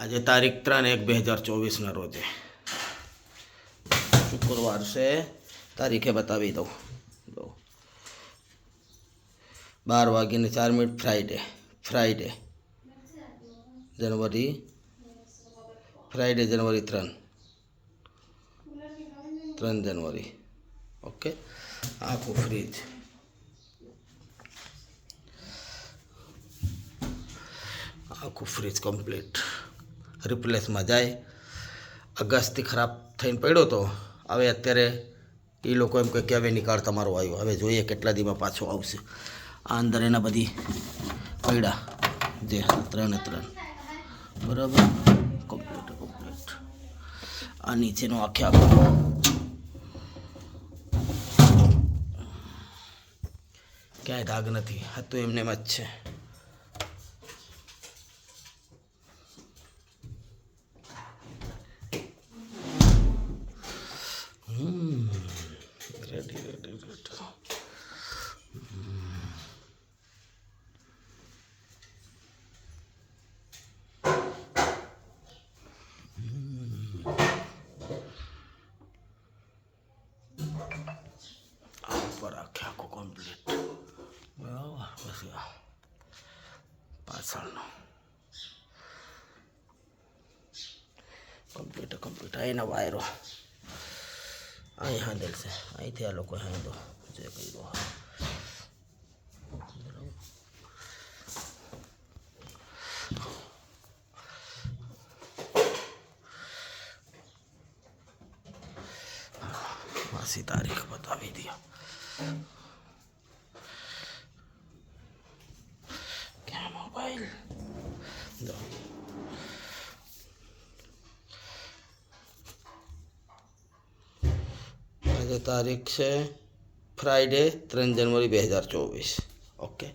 આજે તારીખ 3/1/2024 રોજે શુક્રવાર છે. તારીખે બતાવી દઉં. 12:04 ફ્રાઈડે જનવરી 3 જનવરી. ઓકે, આખું ફ્રીજ કમ્પ્લીટ રિપ્લેસમાં જાય. અગસ્ટથી ખરાબ થઈને પડ્યો તો હવે અત્યારે એ લોકો એમ કહે કે હવે નિકાળ તમારો આવ્યો. હવે જોઈએ કેટલા દીમાં પાછો આવશે. આ અંદર એના બધી પડ્યા જે 3 બરાબર કમ્પ્લીટ. આ નીચેનો આખો ક્યાંય ધાગ નથી. આ તો એમને જ છે. રેડી. ઉપર આખો કમ્પ્લીટ બરાબર. પછી પાછળનો કમ્પ્લીટ. એના વાયરો અહીં હાંધેલ છે. અહીંથી આ લોકો હાંધો જે કર્યો. પાછી તારીખ બતાવી દો. ક્યાં મોબાઈલ દો. આજે તારીખ છે ફ્રાઈડે 3 જનવરી 2024. ઓકે.